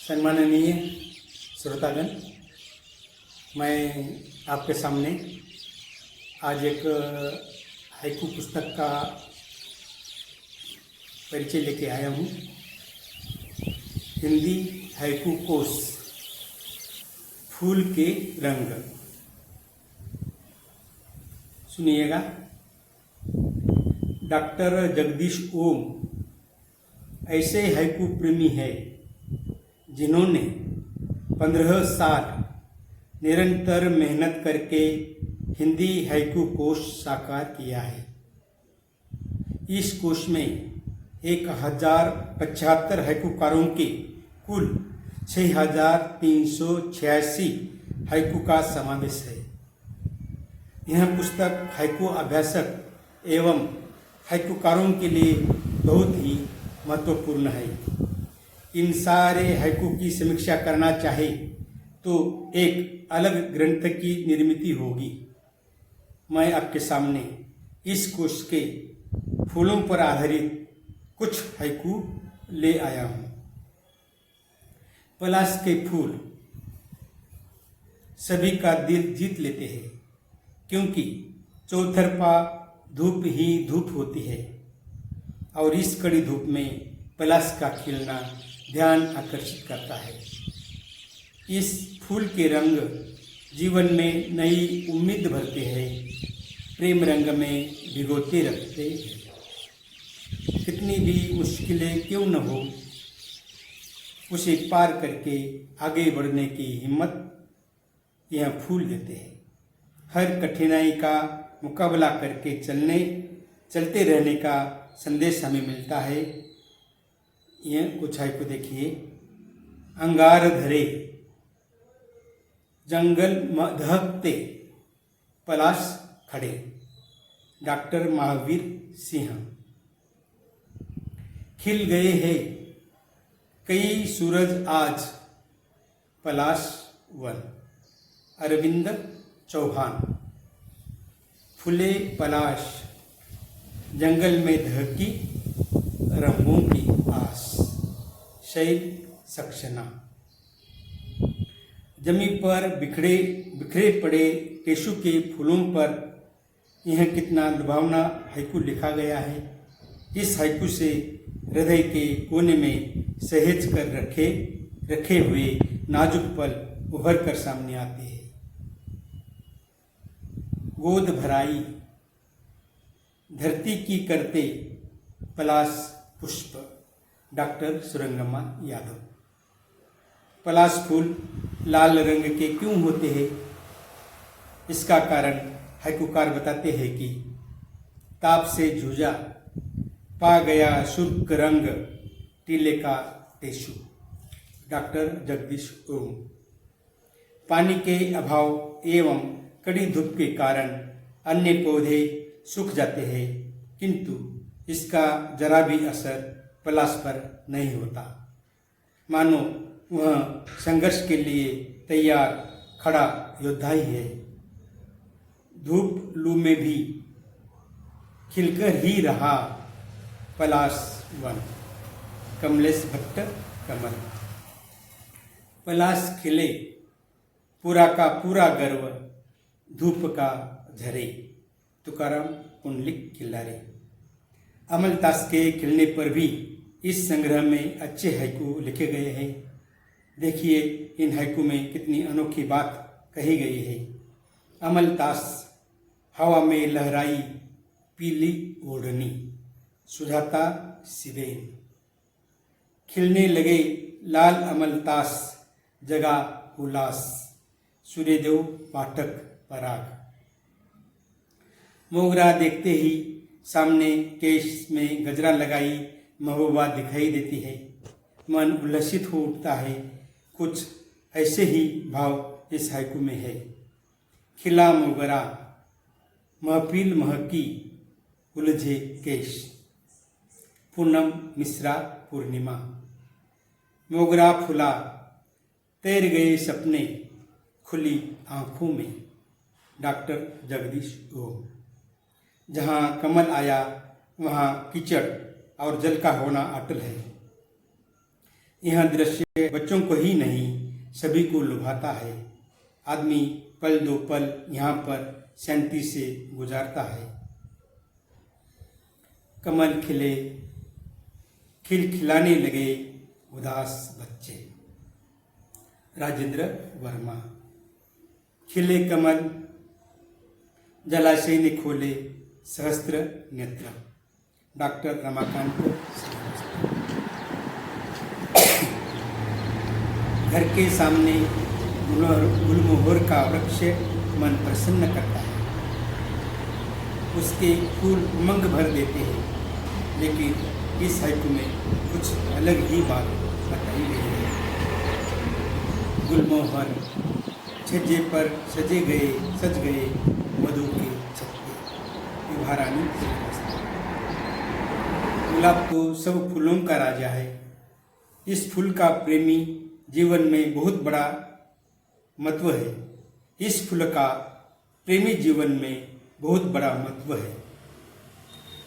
सम्माननीय श्रोतागण, मैं आपके सामने आज एक हाइकू पुस्तक का परिचय लेके आया हूँ। हिंदी हाइकू कोश, फूल के रंग। सुनिएगा। डॉक्टर जगदीश ओम ऐसे हाइकू प्रेमी है जिन्होंने 15 साल निरंतर मेहनत करके हिंदी हाइकू कोश साकार किया है। इस कोश में 1075 हाइकूकारों के कुल 6386 हाइकू का समावेश है। यह पुस्तक हाइकू अभ्यासक एवं हाइकूकारों के लिए बहुत ही महत्वपूर्ण है। इन सारे हाइकू की समीक्षा करना चाहे तो एक अलग ग्रंथ की निर्मित होगी। मैं आपके सामने इस कोश के फूलों पर आधारित कुछ हाइकू ले आया हूँ। पलाश के फूल सभी का दिल जीत लेते हैं, क्योंकि चौतरफा धूप ही धूप होती है और इस कड़ी धूप में पलाश का खिलना ध्यान आकर्षित करता है। इस फूल के रंग जीवन में नई उम्मीद भरते हैं, प्रेम रंग में भिगोते रखते हैं। कितनी भी मुश्किलें क्यों न हो, उसे पार करके आगे बढ़ने की हिम्मत यह फूल देते हैं। हर कठिनाई का मुकाबला करके चलते रहने का संदेश हमें मिलता है। यह कुछ हाइकू देखिए। अंगार धरे जंगल दहकते पलाश खड़े, डॉक्टर महावीर सिंह। खिल गए हैं कई सूरज आज, पलाश वन, अरविंद चौहान। फूले पलाश जंगल में दहकी रंगों की आस, शैल सक्सेना। जमीन पर बिखरे पड़े टेशु के फूलों पर यह कितना लुभावना हाइकू लिखा गया है। इस हाइकू से हृदय के कोने में सहेज कर रखे हुए नाजुक पल उभर कर सामने आते हैं। गोद भराई धरती की करते पलाश पुष्प, डॉक्टर सुरंगम्मा यादव। पलाश फूल लाल रंग के क्यों होते हैं? इसका कारण हाइकूकार बताते हैं कि ताप से जूझा, पा गया शुष्क रंग टीले का टेशु, डॉक्टर जगदीश ओम। पानी के अभाव एवं कड़ी धूप के कारण अन्य पौधे सूख जाते हैं, किंतु इसका जरा भी असर पलाश पर नहीं होता। मानो वह संघर्ष के लिए तैयार खड़ा योद्धा ही है। धूप लू में भी खिलकर ही रहा पलाश वन, कमलेश भट्ट कमल। पलाश खिले पूरा का पूरा गर्व, धूप का झरे, तुकाराम पुंडलिक खिल्लारे। अमलतास के खिलने पर भी इस संग्रह में अच्छे हाइकू लिखे गए हैं। देखिए इन हाइकू में कितनी अनोखी बात कही गई है। अमलतास हवा में लहराई पीली ओढ़नी, सुजाता सिबेन। खिलने लगे लाल अमलतास, जगा उल्लास, सूर्यदेव पाठक पराग। मोगरा देखते ही सामने केश में गजरा लगाई महबूबा दिखाई देती है। मन उल्लसित हो उठता है। कुछ ऐसे ही भाव इस हाइकू में है। खिला मोगरा महफिल महकी उलझे केश, पूनम मिश्रा पूर्णिमा। मोगरा फूला तैर गए सपने खुली आँखों में, डॉक्टर जगदीश ओम। जहाँ कमल आया वहाँ कीचड़ और जल का होना अटल है। यह दृश्य बच्चों को ही नहीं सभी को लुभाता है। आदमी पल दो पल यहाँ पर शांति से गुजारता है। कमल खिले, खिलखिलाने लगे उदास बच्चे। राजेंद्र वर्मा। खिले कमल, जलाशय ने खोले सहस्त्र नेत्र। डॉक्टर रमाकांत। घर के सामने गुलमोहर का वृक्ष मन प्रसन्न करता है। उसके फूल उमंग भर देते हैं, लेकिन इस हाइकू में कुछ अलग ही बात बताई गई है। गुलमोहर छज्जे पर सज गए मधु के छत्ते। विभारानी। गुलाब तो सब फूलों का राजा है। इस फूल का प्रेमी जीवन में बहुत बड़ा महत्व है। इस फूल का प्रेमी जीवन में बहुत बड़ा महत्व है।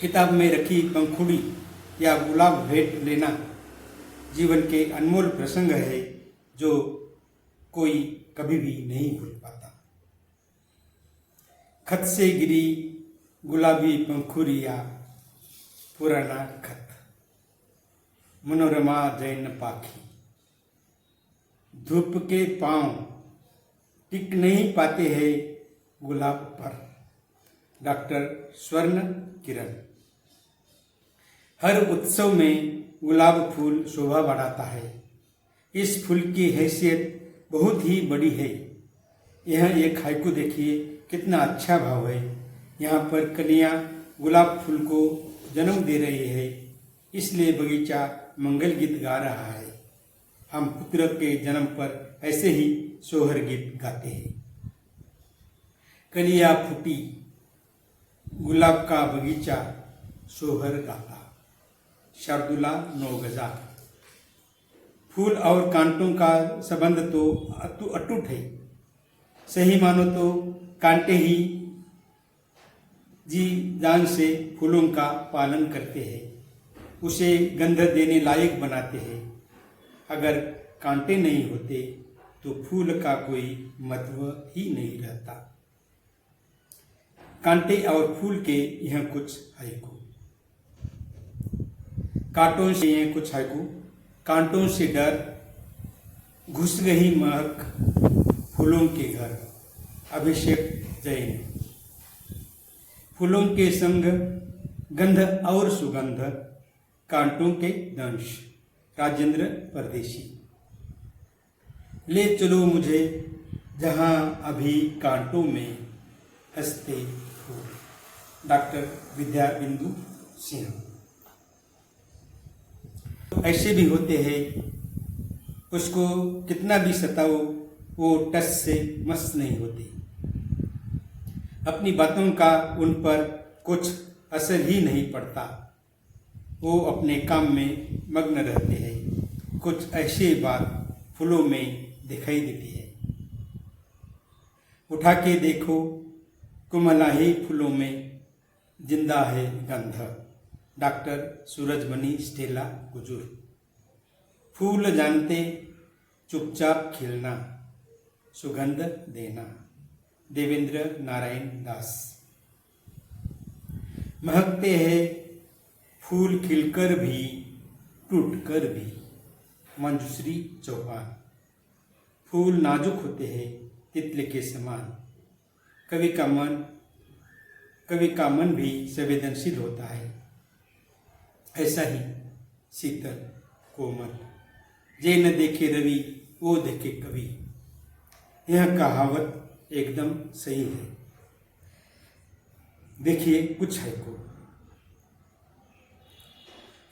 किताब में रखी पंखुड़ी या गुलाब भेंट लेना जीवन के अनमोल प्रसंग है जो कोई कभी भी नहीं भूल पाता। खत से गिरी गुलाबी पंखुड़िया, पुराना खत। मनोरमा जैन पाखी। धूप के पांव टिक नहीं पाते हैं गुलाब पर। डॉक्टर स्वर्ण किरण। हर उत्सव में गुलाब फूल शोभा बढ़ाता है। इस फूल की हैसियत बहुत ही बड़ी है। यह एक हाइकू देखिए, कितना अच्छा भाव है। यहाँ पर कलियाँ गुलाब फूल को जन्म दे रही है, इसलिए बगीचा मंगल गीत गा रहा है। हम पुत्र के जन्म पर ऐसे ही सोहर गीत गाते हैं। कलियाँ फूटी, गुलाब का बगीचा सोहर गाता। शार्दुला नौगजा। फूल और कांटों का संबंध तो अटूट है। सही मानो तो कांटे ही जी जान से फूलों का पालन करते हैं, उसे गंध देने लायक बनाते हैं। अगर कांटे नहीं होते तो फूल का कोई महत्व ही नहीं रहता। कांटे और फूल के यह कुछ हाइकू। कांटों से यह कुछ हाइकू। कांटों से डर, घुस गई महक फूलों के घर। अभिषेक जैन। फूलों के संग गंध और सुगंध, कांटों के दंश। राजेंद्र परदेशी। ले चलो मुझे जहां अभी कांटों में हंसते फूल। डॉक्टर विद्या बिंदु सिंह। ऐसे भी होते हैं, उसको कितना भी सताओ वो टस से मस नहीं होते। अपनी बातों का उन पर कुछ असर ही नहीं पड़ता। वो अपने काम में मग्न रहते हैं। कुछ ऐसी बात फूलों में दिखाई देती है। उठा के देखो कुमलाही फूलों में जिंदा है गंध। Doctor सूरजमणि Stella गुजूर। फूल जानते चुपचाप खिलना, सुगंध देना। देवेंद्र नारायण दास। महकते हैं फूल खिलकर भी टूटकर भी। मंजूश्री चौहान। फूल नाजुक होते हैं तितली के समान। कवि का मन भी संवेदनशील होता है। ऐसा ही शीतल कोमल। जे न देखे रवि वो देखे कवि। यह कहावत एकदम सही है। देखिए कुछ है को।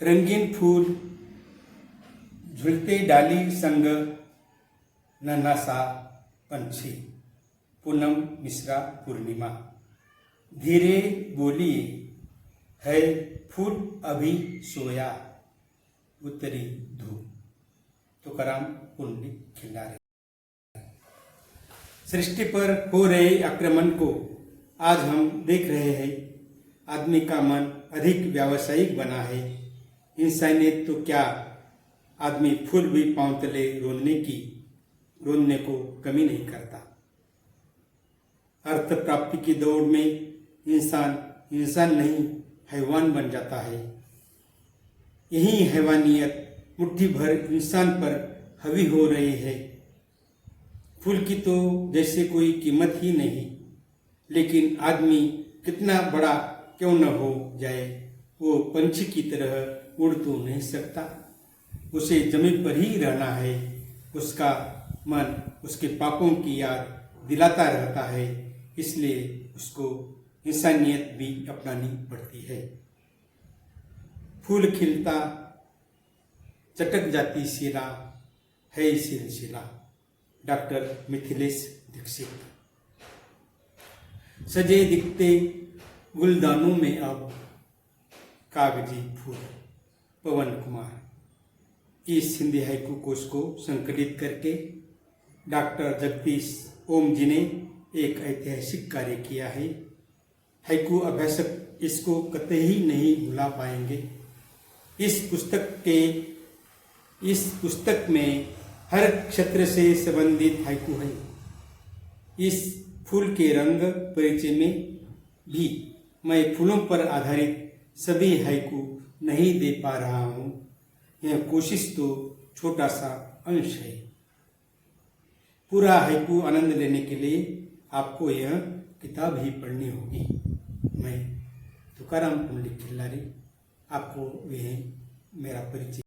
रंगीन फूल झुलते डाली संग नन्हा सा पंछी। पूनम मिश्रा पूर्णिमा। धीरे बोलिए है फूल अभी सोया, उतरी धूप। तुकाराम पुंडलिक खिल्लारे। सृष्टि पर हो रहे आक्रमण को आज हम देख रहे हैं। आदमी का मन अधिक व्यावसायिक बना है। इंसानियत तो क्या आदमी फूल भी पांव तले रोने को कमी नहीं करता। अर्थ प्राप्ति की दौड़ में इंसान नहीं हैवान बन जाता है। यही हैवानियत मुट्ठी भर इंसान पर हावी हो रही है। फूल की तो जैसे कोई कीमत ही नहीं, लेकिन आदमी कितना बड़ा क्यों न हो जाए, वो पंछी की तरह उड़ तो नहीं सकता। उसे जमीन पर ही रहना है। उसका मन उसके पापों की याद दिलाता रहता है, इसलिए उसको इंसानियत भी अपनानी पड़ती है। फूल खिलता चटक जाती शिला है सिलसिला। डॉक्टर मिथिलेश दीक्षित। सजे दिखते गुलदानों में अब कागजी फूल। पवन कुमार। इस हिंदी हाइकू कोश को संकलित करके डॉक्टर जगदीश ओम जी ने एक ऐतिहासिक कार्य किया है। हाइकू अभ्यासक इसको कतई नहीं भुला पाएंगे। इस पुस्तक में हर क्षेत्र से संबंधित हाइकू है। इस फूल के रंग परिचय में भी मैं फूलों पर आधारित सभी हाइकू नहीं दे पा रहा हूँ। यह कोशिश तो छोटा सा अंश है। पूरा हाइकू आनंद लेने के लिए आपको यह किताब ही पढ़नी होगी। मैं तुकाराम पुंडलिक खिल्लारी, आपको यह मेरा परिचय